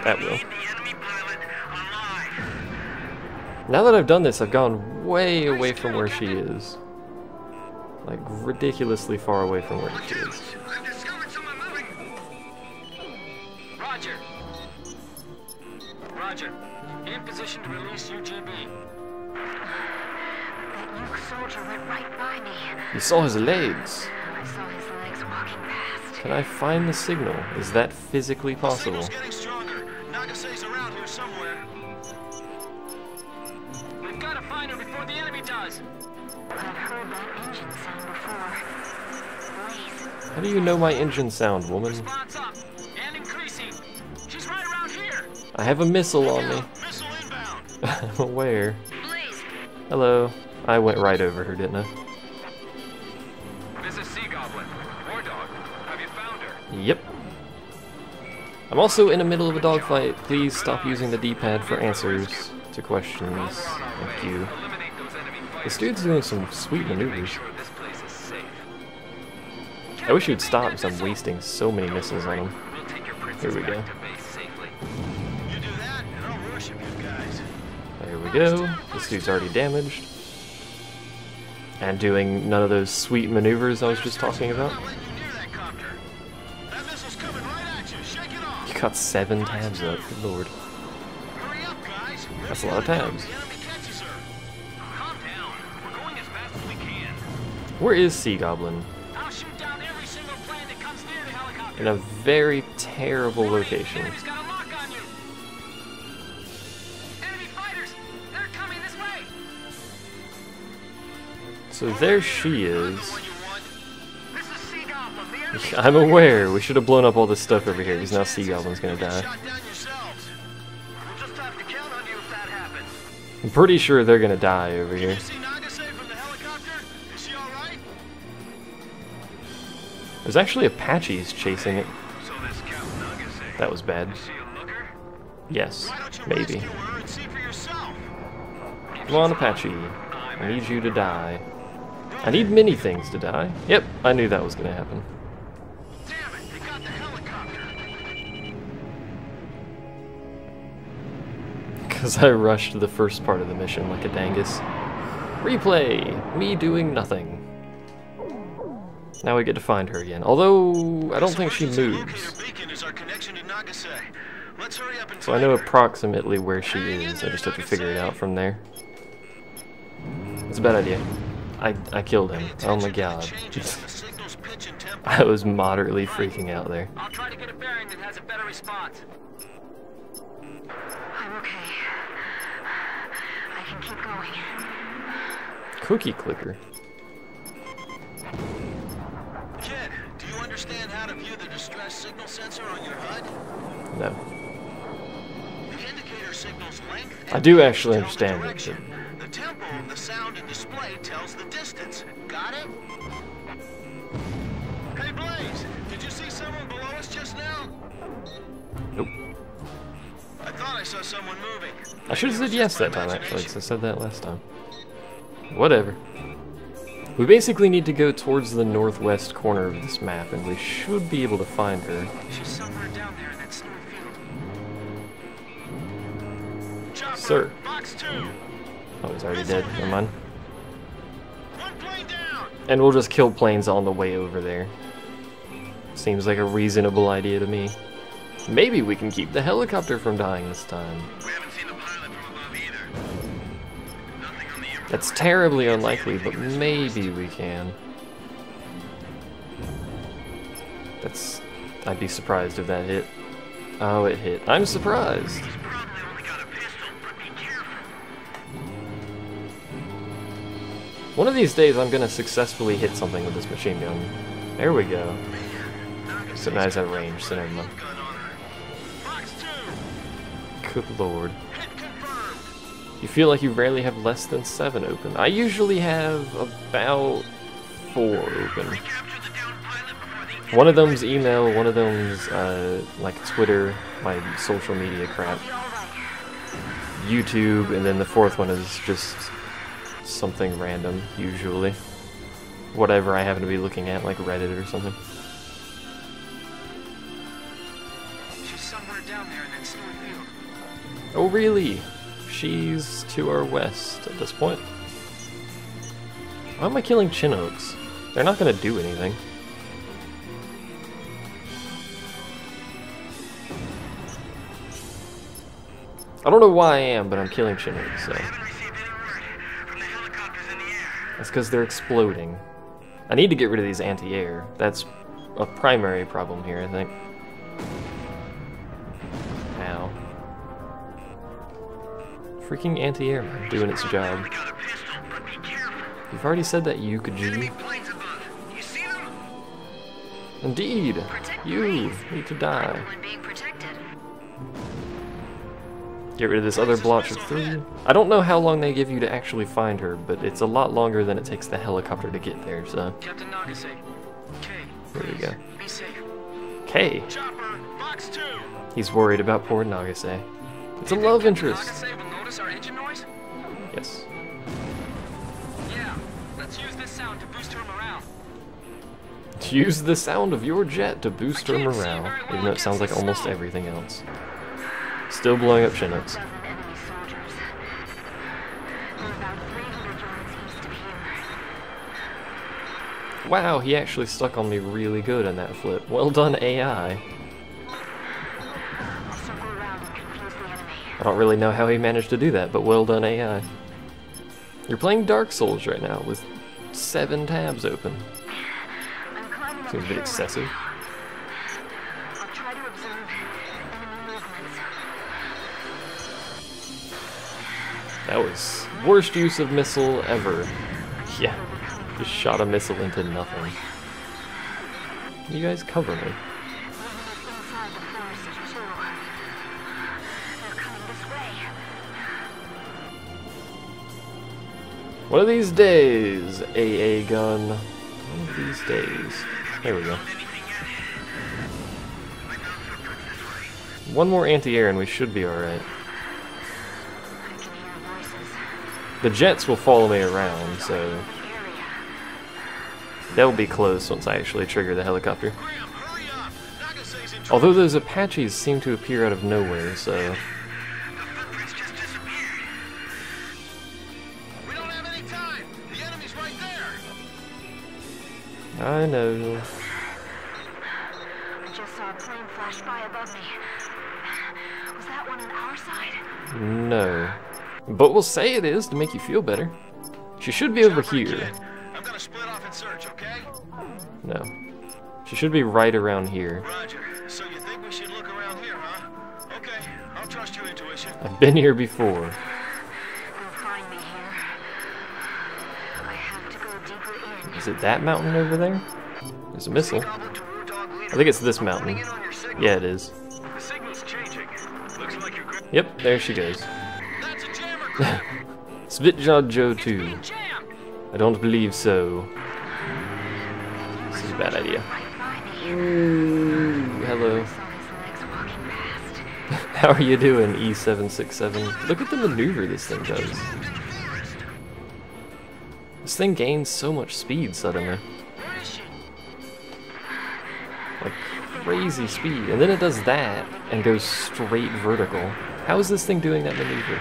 That will. Now that I've done this, I've gone way away from where she is. Like, ridiculously far away from where she is. Roger. Roger. In position to release UGB. That Luke soldier went right by me. You saw his legs. I saw his legs walking past. Can I find the signal? Is that physically possible? Getting stronger. Nagase's around here somewhere. We've got to find her before the enemy does. I've heard that engine sound before. Blaze. How do you know my engine sound, woman? Response up and increasing. She's right around here. I have a missile on me. Missile inbound. I'm aware. Blaze. Hello. I went right over her, didn't I? This is Sea Goblin. War Dog. Have you found her? Yep. I'm also in the middle of a dogfight. Please stop using the D-pad for answers to questions. Thank you. Eliminate those enemy fighters. This dude's doing some sweet maneuvers. Sure this place is safe. I wish he'd stop because I'm wasting so many missiles on him. We'll take your princess Here we go. back to base safely. You do that, and I'll worship you guys. There we go. This dude's already damaged. And doing none of those sweet maneuvers I was just talking about. Not letting you near that copter. That missile's coming right at you. Shake it off. You got 7 tabs up, good lord. Hurry up, guys. That's a lot of tabs. The enemy catches her. Calm down. We're going as fast as we can. Where is Sea Goblin? I'll shoot down every single plane that comes near the helicopter. In a very terrible location. Enemy's got a lock on you. Enemy fighters. They're coming this way. So there she is. What you want? This is Sea Goblin. The enemy. I'm aware. We should have blown up all this stuff over here because now Sea Goblin's gonna die. Shot down yourselves. We'll just have to count on you if that happens. I'm pretty sure they're gonna die over here. You see Nagase from the helicopter? Is she all right? There's actually Apaches chasing it. So this Captain Nagase. That was bad. Is she a looker? Yes, Why don't you maybe. rescue her and see for yourself? Come on, Apache. I need you to die. I need many things to die. Yep, I knew that was gonna happen. Damn it, they got the helicopter. Because I rushed the first part of the mission like a dangus. Replay! Me doing nothing. Now we get to find her again. Although, I don't think she moves. Beacon is our connection to Nagase. Let's hurry up and So I know approximately where she is. I just have to figure it out from there. It's a bad idea. I killed him. Oh my god. I was moderately freaking out there. I'll try to get a bearing that has a better response. I'm okay. I can keep going. Cookie clicker. Kid, do you understand how to view the distress signal sensor on your HUD? No. The indicator signals length and I do pace actually tells the understand it. direction. The tempo of the sound and display tells the distance. Got it? Hey Blaze, did you see someone below us just now? Nope. I thought I saw someone moving. I should have said yes that time, actually, because I said that last time. Whatever. We basically need to go towards the northwest corner of this map, and we should be able to find her. She's somewhere down there in that snowy field. Chopper, Sir. Box 2. Oh, he's already dead. Never mind. One plane down. And we'll just kill planes on the way over there. Seems like a reasonable idea to me. Maybe we can keep the helicopter from dying this time. We haven't seen the pilot from above either. Nothing on the infrared. That's terribly unlikely, but maybe we can. I'd be surprised if that hit. Oh, it hit. I'm surprised. He's probably only got a pistol, but be careful. One of these days, I'm gonna successfully hit something with this machine gun. There we go. So now it's at range, so never mind. Gun on her. Box 2. Good lord. Hit confirmed. You feel like you rarely have less than 7 open. I usually have about 4 open. Recapture the downed pilot before the One of them's email, one of them's like Twitter, my social media crap, YouTube, and then the 4th one is just something random, usually. Whatever I happen to be looking at, like Reddit or something. She's somewhere down there in that snowy field. Oh, really? She's to our west at this point. Why am I killing Chinooks? They're not gonna do anything. I don't know why I am, but I'm killing Chinooks, so. That's because they're exploding. I need to get rid of these anti-air. That's a primary problem here, I think. Ow. Freaking anti-air man doing its job. You've already said that, Yukaji. Indeed, you need to die. Get rid of this other blotch of 3. I don't know how long they give you to actually find her, but it's a lot longer than it takes the helicopter to get there, so. Captain Nagase. K. There we go. Be safe. K. Chopper, box 2. He's worried about poor Nagase. It's a love interest. Nagase will notice our engine noise? Yes. Yeah. Let's use this sound to boost her morale. Use the sound of your jet to boost her morale, even though it sounds like almost everything else. Still blowing up Chinooks. Dozen enemy soldiers. We're about 300 yards east of here. Wow, he actually stuck on me really good in that flip. Well done, AI. I'll circle around and confuse the enemy. I don't really know how he managed to do that, but well done, AI. You're playing Dark Souls right now with 7 tabs open. I'm climbing up Seems a bit excessive. I'll try to observe enemy movements. That was worst use of missile ever. Yeah, just shot a missile into nothing. You guys cover me. Inside the forest too. They're coming this way. One of these days, AA gun. One of these days. There we go. One more anti-air and we should be alright. I can hear voices. The jets will follow me around, so Area. they'll be close once I actually trigger the helicopter. Graham, hurry up. Nagase's in trouble. Although those Apaches seem to appear out of nowhere, so... The footprints just disappeared. We don't have any time. The enemy's right there. I know. I just saw a plane flash by above me. Was that one on our side? No. But we'll say it is to make you feel better. She should be over Chopper and here. Jet, I'm gonna split off and search, okay? No. She should be right around here. Roger. So you think we should look around here, huh? Okay, I'll trust your intuition. I've been here before. You'll find me here. I have to go deeper in. Is it that mountain over there? There's a missile. Goblin to War Dog leader. I think it's this mountain. Honing in on your signal. Yeah, it is. The signal's changing. Looks like you're good. Yep, there she goes. That's a jammer group. Svitjod Joe 2. Being jammed. I don't believe so. This is a bad idea. Ooh, hello. Saw his legs walking past. How are you doing, E767? Look at the maneuver this thing does. This thing gains so much speed suddenly. Where is she? Like crazy speed. And then it does that and goes straight vertical. How is this thing doing that maneuver?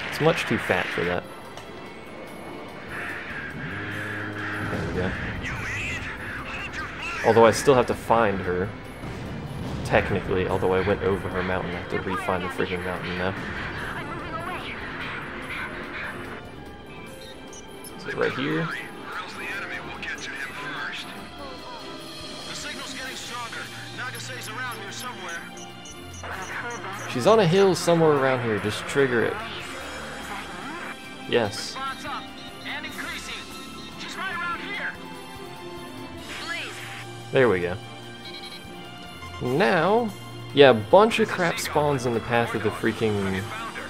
It's much too fat for that. There we go. Although I still have to find her. Technically, although I went over her mountain, I have to re-find the freaking mountain now. I'm moving away. Is it right here? Or else the enemy will get to him first. The signal's getting stronger. Nagase's around here somewhere. I've heard that. She's on a hill somewhere around here. Just trigger it. Is that you? Yes. Spots up and increasing. She's right around here. Please. There we go. Now, yeah, a bunch of crap spawns in the path of the freaking... Found her.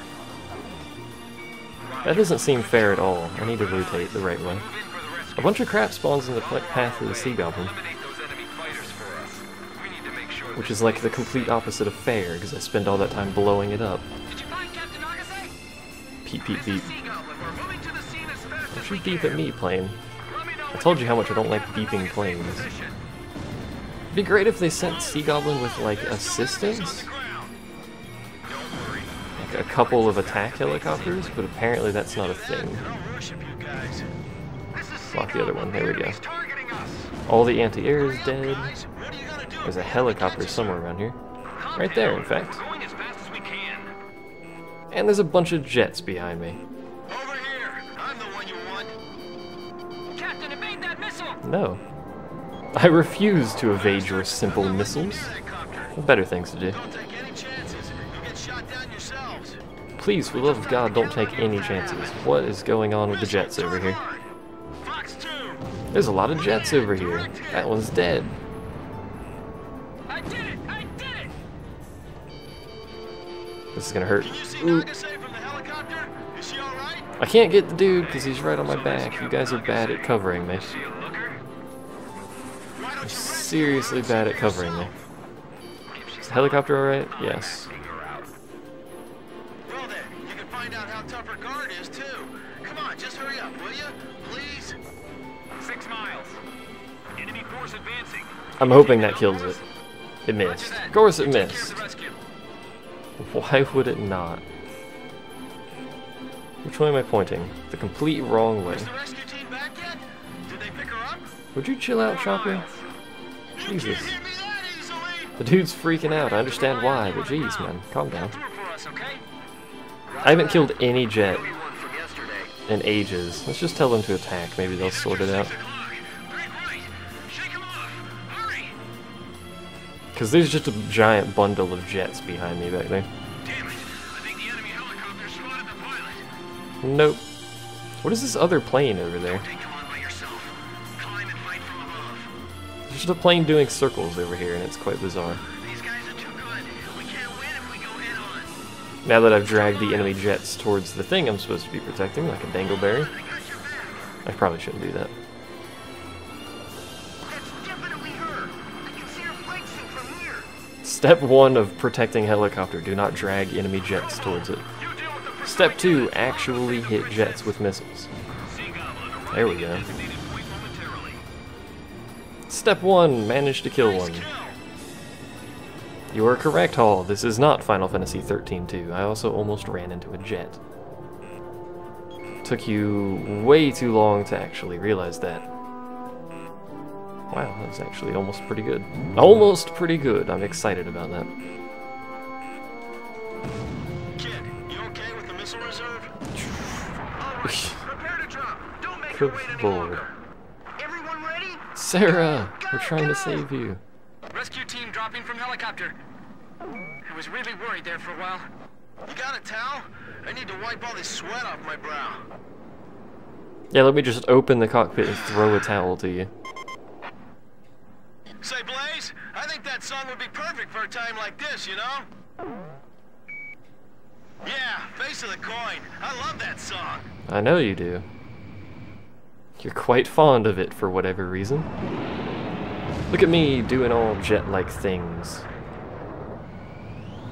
That doesn't seem fair at all. I need to rotate the right way. Move in for the rescue. A bunch of crap spawns in the path of the sea goblin, Eliminate those enemy fighters for us. We need to make sure which is like the complete opposite of fair, because I spend all that time blowing it up. Did you find Captain Nagase? Peep, peep, This is peep. Sea Goblin. We're moving to the scene as fast Don't as you we beep can. at me, plane. Let me know I when told you you how much I don't like have beeping a planes. position. It'd be great if they sent Sea Goblin with, like, assistance. Like a couple of attack helicopters, but apparently that's not a thing. Lock the other one, there we go. All the anti-air is dead. There's a helicopter somewhere around here. Right there, in fact. And there's a bunch of jets behind me. Over here. I'm the one you want. Captain, evade that missile! No. I refuse to evade your simple missiles. Better things to do. Don't take any chances. You'll get shot down yourselves. Please, for the love of God, don't take any chances. What is going on with the jets over here? Fox 2. There's a lot of jets over here. That one's dead. I did it! I did it! This is gonna hurt. Can you see Ooh. Nagase from the helicopter? Is she all right? I can't get the dude because he's right on my back. You guys are bad at covering me. You're seriously bad at covering me. Is the helicopter alright? Yes. Well then, you can find out how tough her guard is too. Come on, just hurry up, will you? Please? 6 miles. Enemy force advancing. I'm hoping that kills it. It missed. Of course it missed. Rescue. Why would it not? Which way am I pointing? The complete wrong way. Is the rescue team back yet? Did they pick her up? Would you chill out, Chopper? Jesus. Can't hear me that easily. The dude's freaking out. I understand why, but jeez, man. Calm down. Through for us, okay? I haven't killed any jet One from yesterday. in ages. Let's just tell them to attack. Maybe they'll sort it out. Break right. Shake him off. Hurry. Because there's just a giant bundle of jets behind me back there. Damn it. I think the enemy helicopter spotted the pilot. Nope. What is this other plane over there? Take him on by yourself. Climb and fight from above. There's just a plane doing circles over here, and it's quite bizarre. These guys are too good. We can't win if we go head on. Now that I've dragged the enemy jets towards the thing I'm supposed to be protecting, like a dangleberry, I got your back. I probably shouldn't do that. That's definitely her. I can see her flight suit from here. Step 1 of protecting helicopter, do not drag enemy jets towards it. You deal with the Step 2, actually hit jets with missiles. There we go. Step 1, manage to kill one. You are correct, Hall. This is not Final Fantasy 13-2. I also almost ran into a jet. Took you way too long to actually realize that. Wow, that was actually almost pretty good. Almost pretty good. I'm excited about that. Kid, you okay with the missile reserve? All right, prepare to drop. Don't make her Good wait any lord. longer. Everyone ready? Sarah, we're trying to save you. Rescue team dropping from helicopter. I was really worried there for a while. You got a towel? I need to wipe all this sweat off my brow. Yeah, let me just open the cockpit and throw a towel to you. Say, Blaze, I think that song would be perfect for a time like this, you know? Yeah, Face of the Coin. I love that song. I know you do. You're quite fond of it for whatever reason. Look at me doing all jet-like things.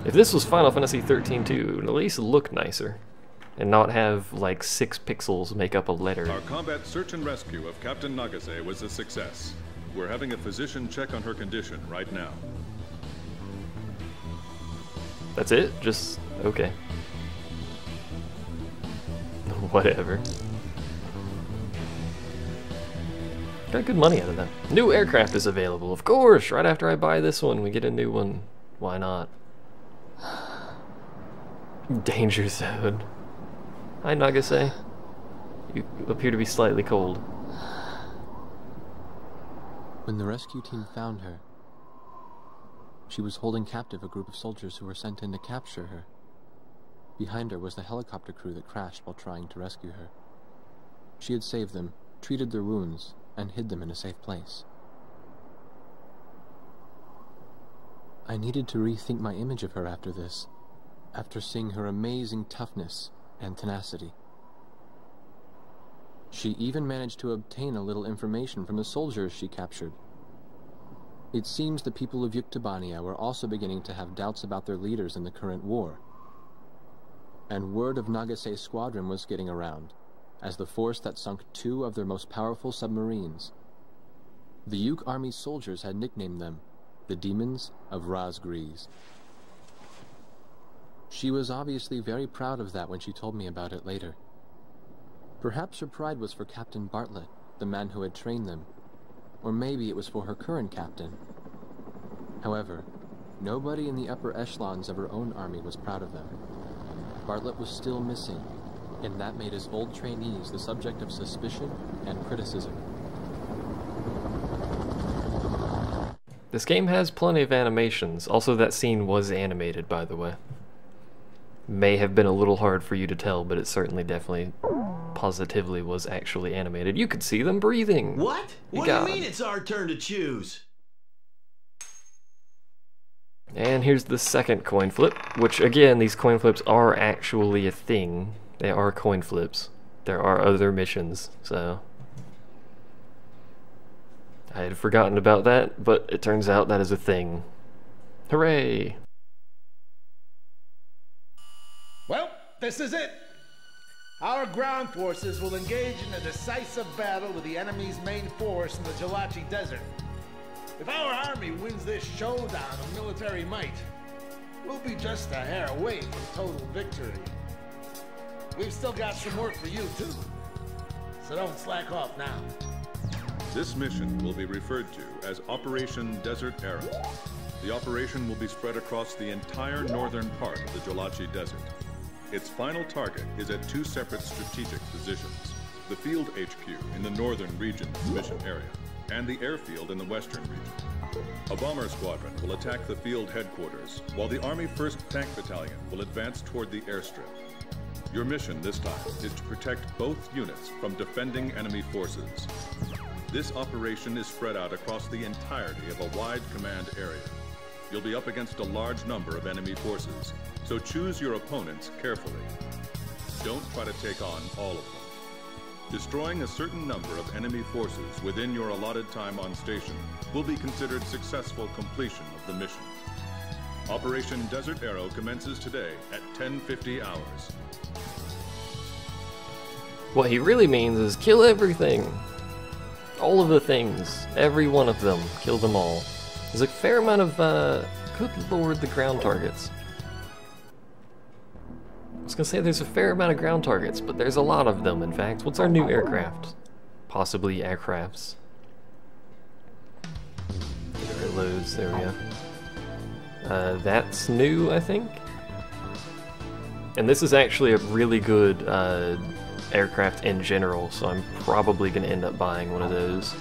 If this was Final Fantasy 13-2, it would at least look nicer. And not have, like, 6 pixels make up a letter. Our combat search and rescue of Captain Nagase was a success. We're having a physician check on her condition right now. That's it? Just, okay. Whatever. Got good money out of that. New aircraft is available, of course! Right after I buy this one, we get a new one. Why not? Danger zone. Hi, Nagase. You appear to be slightly cold. When the rescue team found her, she was holding captive a group of soldiers who were sent in to capture her. Behind her was the helicopter crew that crashed while trying to rescue her. She had saved them, treated their wounds, and hid them in a safe place. I needed to rethink my image of her after this, after seeing her amazing toughness and tenacity. She even managed to obtain a little information from the soldiers she captured. It seems the people of Yuktobania were also beginning to have doubts about their leaders in the current war. And word of Nagase's squadron was getting around, as the force that sunk 2 of their most powerful submarines. The Yuk Army's soldiers had nicknamed them the demons of Razgriz. She was obviously very proud of that when she told me about it later. Perhaps her pride was for Captain Bartlett, the man who had trained them, or maybe it was for her current captain. However, nobody in the upper echelons of her own army was proud of them. Bartlett was still missing, and that made his old trainees the subject of suspicion and criticism. This game has plenty of animations. Also, that scene was animated, by the way. May have been a little hard for you to tell, but it certainly definitely positively was actually animated. You could see them breathing. What? What do you mean it's our turn to choose? And here's the second coin flip, which again, these coin flips are actually a thing. They are coin flips. There are other missions, so I had forgotten about that, but it turns out that is a thing. Hooray! Well, this is it. Our ground forces will engage in a decisive battle with the enemy's main force in the Jalachi Desert. If our army wins this showdown of military might, we'll be just a hair away from total victory. We've still got some work for you, too. So don't slack off now. This mission will be referred to as Operation Desert Arrow. The operation will be spread across the entire northern part of the Jalachi Desert. Its final target is at two separate strategic positions: the field HQ in the northern region of the mission area, and the airfield in the western region. A bomber squadron will attack the field headquarters, while the Army 1st Tank Battalion will advance toward the airstrip. Your mission this time is to protect both units from defending enemy forces. This operation is spread out across the entirety of a wide command area. You'll be up against a large number of enemy forces, so choose your opponents carefully. Don't try to take on all of them. Destroying a certain number of enemy forces within your allotted time on station will be considered successful completion of the mission. Operation Desert Arrow commences today at 10:50 hours. What he really means is kill everything. All of the things. Every one of them. Kill them all. There's a fair amount of, good lord, the ground targets. I was gonna say there's a fair amount of ground targets, but there's a lot of them, in fact. What's our new aircraft? Possibly aircrafts. There it loads, there we go. That's new, I think? And this is actually a really good, aircraft in general, so I'm probably gonna end up buying one of those.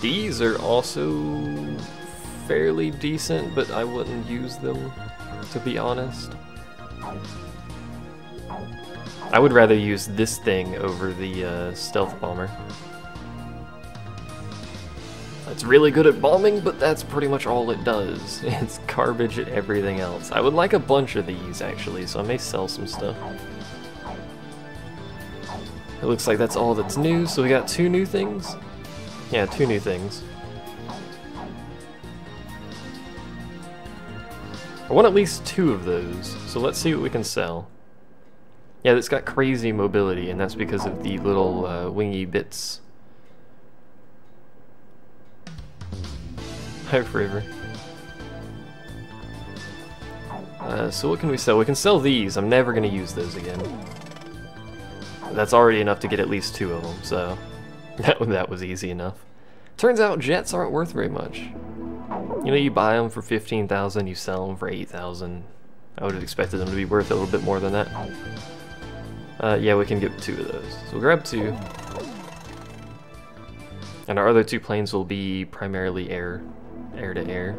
These are also fairly decent, but I wouldn't use them, to be honest. I would rather use this thing over the stealth bomber. It's really good at bombing, but that's pretty much all it does. It's garbage at everything else. I would like a bunch of these, actually, so I may sell some stuff. It looks like that's all that's new, so we got 2 new things? Yeah, 2 new things. I want at least 2 of those, so let's see what we can sell. Yeah, it's got crazy mobility, and that's because of the little wingy bits. Hi, Forever. So what can we sell? We can sell these. I'm never going to use those again. That's already enough to get at least 2 of them, so that was easy enough. Turns out jets aren't worth very much. You know, you buy them for 15,000, you sell them for 8,000. I would have expected them to be worth a little bit more than that. Yeah, we can get 2 of those. So we'll grab 2. And our other 2 planes will be primarily air to air.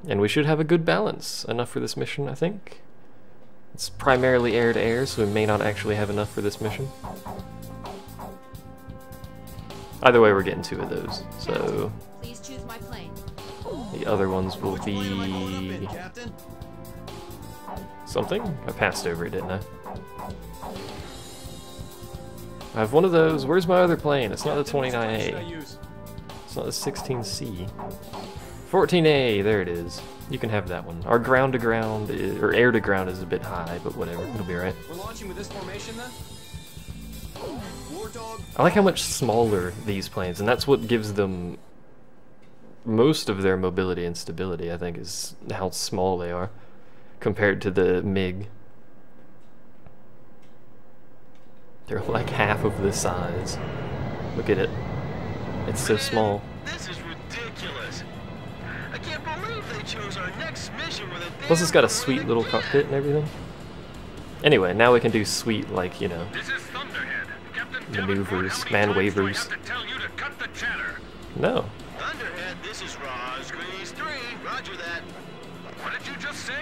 And we should have a good balance. Enough for this mission, I think. It's primarily air to air, so we may not actually have enough for this mission. Either way, we're getting 2 of those. So please choose my plane. The other ones will be something? I passed over it, didn't I? I have one of those. Where's my other plane? It's not the 29A. It's not the 16C. 14A, there it is. You can have that one. Our ground to ground, or air to ground is a bit high, but whatever, it'll be alright. We're launching with this formation then? I like how much smaller these planes, and that's what gives them most of their mobility and stability, I think, is how small they are compared to the MiG. They're like half of the size. Look at it. It's so small. This is ridiculous. I can't believe they chose our next mission with a Plus it's got a sweet little cockpit and everything. Anyway, now we can do sweet, like, you know, This is Thunderhead. Captain maneuvers, man wavers. to tell you to cut the chatter. No. Thunderhead, this is Raj Grease 3. Roger that. What did you just say?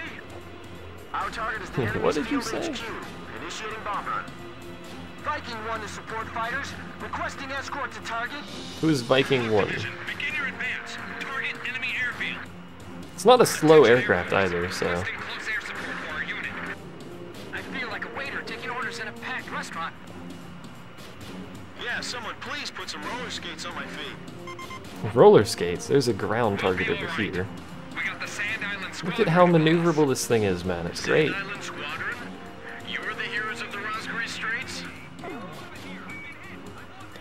Our target is the What enemy's did you field say? HQ. Initiating bomb run. Viking 1 to support fighters. Requesting escort to target. Who's Viking 1? Begin your advance. Target enemy airfield. It's not a slow aircraft either, so... Requesting close air support for our unit. I feel like a waiter taking orders in a packed restaurant. Yeah, someone please put some roller skates on my feet. Roller skates? There's a ground target over here. We got the Sand Island Squadron. Look at how maneuverable this thing is, man. It's great. Sand Island Squadron? You were the heroes of the Raspberry Straits?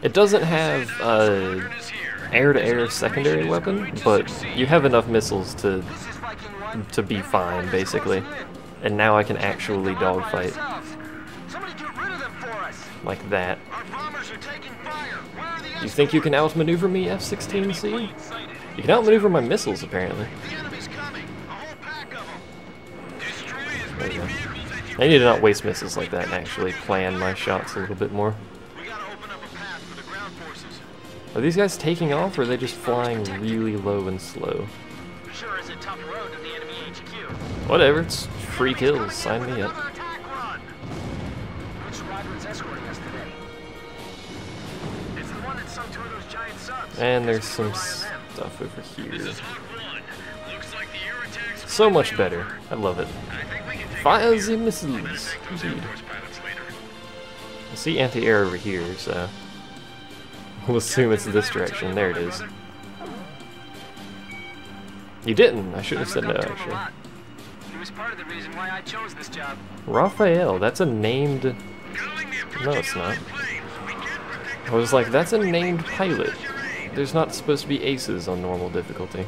It doesn't have air-to-air secondary weapon, but you have enough missiles to be fine, basically. And now I can actually dogfight Somebody get rid of them for us. like that. Our bombers are taking fire. Where are the You think you can outmaneuver me, F-16C? You can outmaneuver my missiles, apparently. The enemy's coming. A whole pack of them. Destroy as There many you go. vehicles as you I need to not waste missiles like that and actually plan my shots a little bit more. We gotta open up a path for the ground forces. Are these guys taking off, or are they just flying really low and slow? Sure is a tough road to the enemy HQ. Whatever, it's free kills, sign me up. Another attack run. Which squadron's escorting us today? It's the one that sunk two of those giant subs. And there's Guess we some can rely on them. stuff over here. This is Hawk 1. Looks like the air attacks. So much better. I love it. I think we can take Fire it the here. missiles. I'm gonna thank those Air Indeed. Force pilots later. I see anti-air over here, so we'll assume it's this direction. There it is. You didn't. I shouldn't have said no, actually. He was part of the reason why I chose this job. Raphael, that's a named... No, it's not. I was like, that's a named pilot. There's not supposed to be aces on normal difficulty.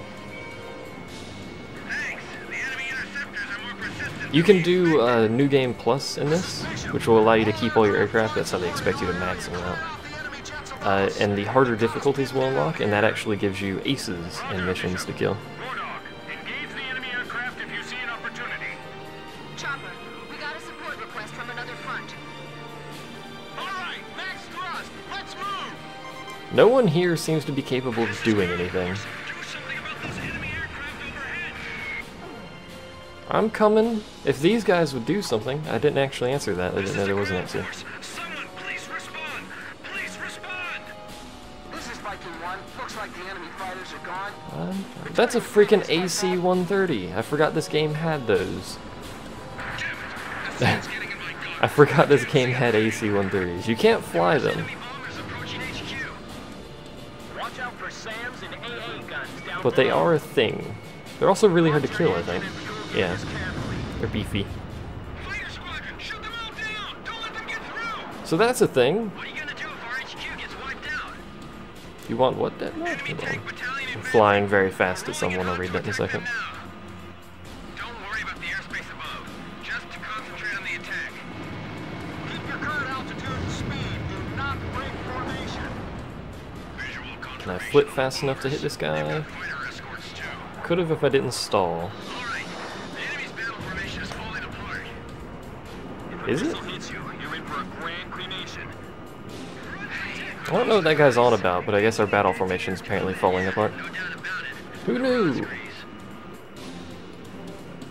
You can do New Game Plus in this, which will allow you to keep all your aircraft. That's how they expect you to max them out. And the harder difficulties will unlock, and that actually gives you aces in missions to kill. Engage the enemy aircraft if you see an opportunity. Chopper, we got a support request from another front. All right, max thrust. Let's move. No one here seems to be capable of doing anything. Do something about those enemy aircraft overhead. I'm coming. If these guys would do something, I didn't actually answer that. I didn't know there was an answer. Someone, please respond. Please respond. This is Viking 1. Looks like the enemy fighters are gone. That's a freaking AC-130. I forgot this game had those. I forgot this game had AC-130s. You can't fly them. Bombers approaching HQ. Watch out for SAMs and AA guns down But they are a thing. They're also really hard to kill, I think. Yeah, they're beefy. Fighter squadron, shoot them all down. Don't let them get through. So that's a thing. What are you gonna do if our HQ gets wiped out? You want what, Dead? Enemy Hold tank on. battalion I'm advancing. flying very fast at someone. I'll read that in a second. Don't worry about the airspace above. Just to concentrate on the attack. Keep your current altitude and speed. Do not break formation. Visual Can I flip fast enough to hit this guy? fighter escorts too. Could have if I didn't stall. All right. The enemy's battle formation is falling apart. Is it? Hits you. You're in for a grand cremation. I don't know what that guy's on about, but I guess our battle formation's apparently falling apart. No doubt about it. Who knew?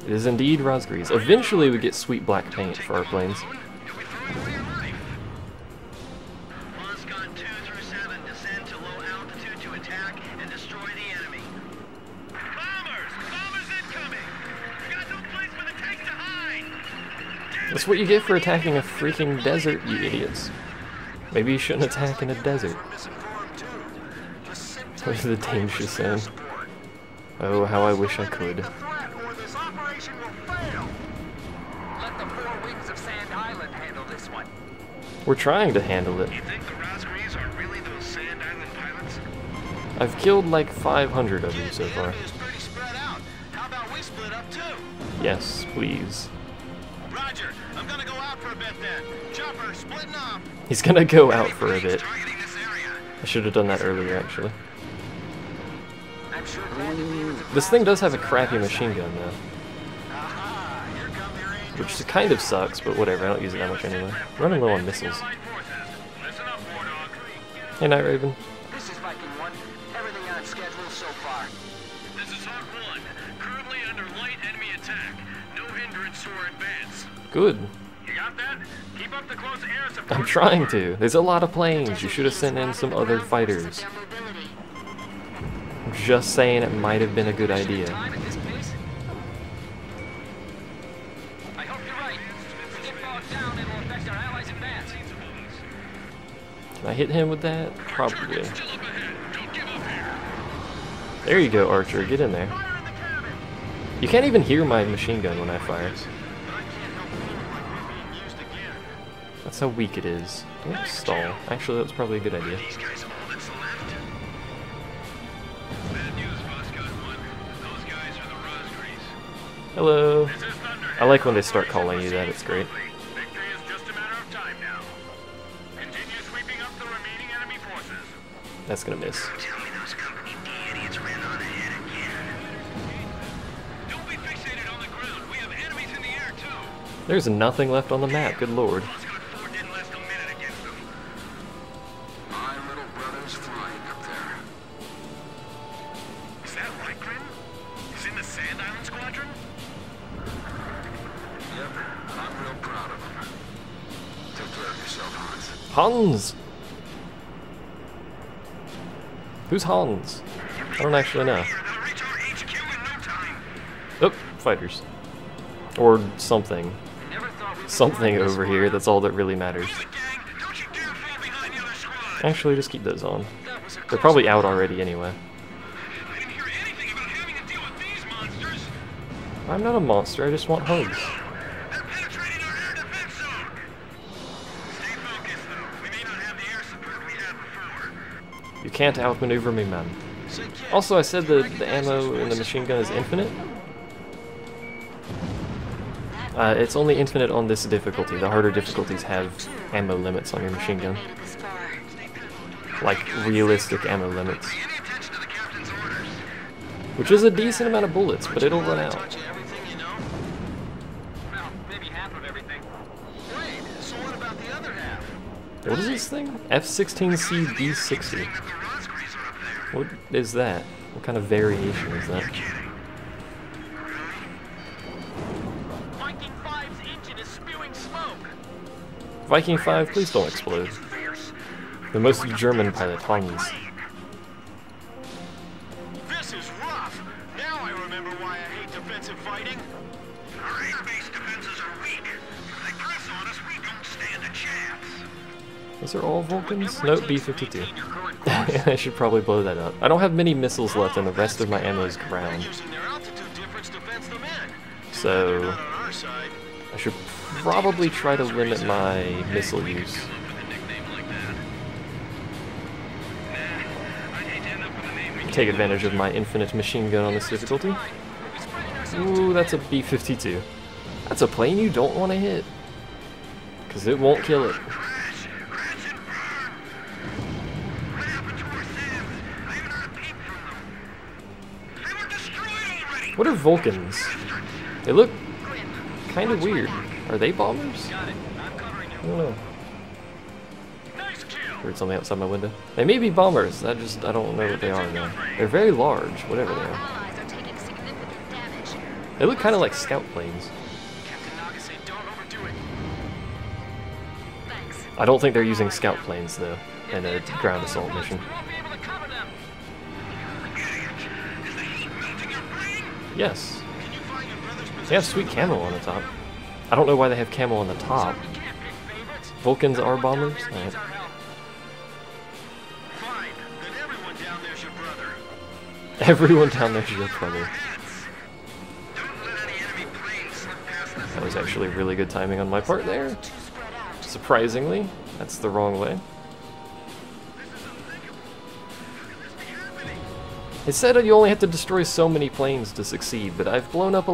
It is indeed Rosgrees. Eventually we get sweet black paint for our planes. You'll be thrown for your life. Moscon 2 through 7 descend to low altitude to attack and destroy the enemy. Bombers! Bombers incoming! We got no place for the tanks to hide! That's what you get for attacking a freaking desert, you idiots. Maybe you shouldn't attack in a desert. What is the danger zone? Oh, how I wish I could. Threat or this operation will fail. Let the 4 wings of Sand Island handle this one. We're trying to handle it. You think the Rosgrees are really those Sand Island pilots? I've killed like 500 of you so far. Pretty spread out. How about we split up too? Yes, please. Roger. I'm gonna go out for a bit then. Chopper, splitting off. He's gonna go out for a bit. Targeting this area. I should have done that earlier, actually. I'm sure glad to be with the This thing does have a crappy machine gun, though. Aha, here come your angels. Which kind of sucks, but whatever, I don't use it that much anyway. Running low on missiles. Listen up, War Dog. Hey, Night Raven. This is Viking 1. Everything on schedule so far. This is Hawk 1. Currently under light enemy attack. No hindrance to our advance. Good. You got that? Keep up the close air support. I'm trying to. There's a lot of planes. You should have sent in some other fighters. Their mobility. I'm just saying it might have been a good idea. Time at this pace? I hope you're right. If we get bogged down, it'll affect our allies' advance. Can I hit him with that? Probably. There you go, Archer. Get in there. You can't even hear my machine gun when I fire. That's how weak it is. Don't stall. Actually, that was probably a good idea. These guys are all that's left. Bad news, Vasco 1. Those guys are the Rosgrees. Hello. This is Thunder. I like when they start calling you that. It's great. Victory is just a matter of time now. Continue sweeping up the remaining enemy forces. That's gonna miss. Tell me those company D idiots ran on ahead again. Don't be fixated on the ground. We have enemies in the air too. There's nothing left on the map. Good lord. Vasco 4 didn't last a minute against them. My little brother's flying up there. Is that right, Grim? He's in the Sand Island Squadron? Yep, I'm real proud of him. Take care of yourself, Hans. Hans! Who's Hans? I don't actually know. They'll reach our HQ in no time. Oh, fighters. Or something. Never thought we'd Something over here. That's all that really matters. Gang, don't you dare fall behind the other squad. Actually, just keep those on. That was a They're close probably out one. already anyway. I didn't hear anything about having to deal with these monsters. I'm not a monster. I just want hugs. They're penetrating our air defense zone. Stay focused, though. We may not have the air support we had before. You can't outmaneuver me, man. Also, I said the ammo in the machine gun is infinite. It's only infinite on this difficulty. The harder difficulties have ammo limits on your machine gun. Made it this far. Like, realistic ammo limits. Pay any attention to the captain's orders. Which is a decent amount of bullets, but it'll run out. Touch everything you know? Well, maybe half of everything. Wait, so what about the other half? What is this thing? F-16C D60. The Rosgrees are up there. What is that? What kind of variation is that? Viking 5's engine is spewing smoke. Viking 5, please don't explode. The most German pilot, Hans. This is rough. Now I remember why I hate defensive fighting. Our air-based defenses are weak. If they press on us, we don't stand a chance. Those are all Vulcans? Nope, B-52. I should probably blow that up. I don't have many missiles left and the rest of my ammo is ground. Using their altitude difference to fence them in. So, Not on our side. I should probably try to limit my missile use. Come up with a nickname like that. Nah, I'd hate to end up with a name we Take advantage of my infinite machine gun on this difficulty. Ooh, that's a B-52. That's a plane you don't want to hit. Because it won't kill it. crash and burn. What happened to our Sands? I haven't heard a peep from them. They were destroyed already. What are Vulcans? They look kind of weird. Are they bombers? Got it. I'm covering you. I don't know. Nice kill. Heard something outside my window. They may be bombers. I don't know what they are now. They're very large, whatever they Our are. allies are taking significant damage. They look kind of like scout planes. Captain Naga said don't overdo it. Thanks. I don't think they're using scout planes though in a ground assault mission. We won't be able to cover them. Is the heat melting your brain? Yes. Can you find your brother's position? They have sweet camo on the top. I don't know why they have camo on the top. We can't pick favorites. Vulcans are bombers? Down there Alright. needs our help. Fine. Then everyone down there's your brother. Everyone down there's your brother. Don't let any enemy planes slip past this. That was actually really good timing on my part there. Too spread out. Surprisingly, that's the wrong way. This is unthinkable. How could this be happening? It said you only have to destroy so many planes to succeed, but I've blown up a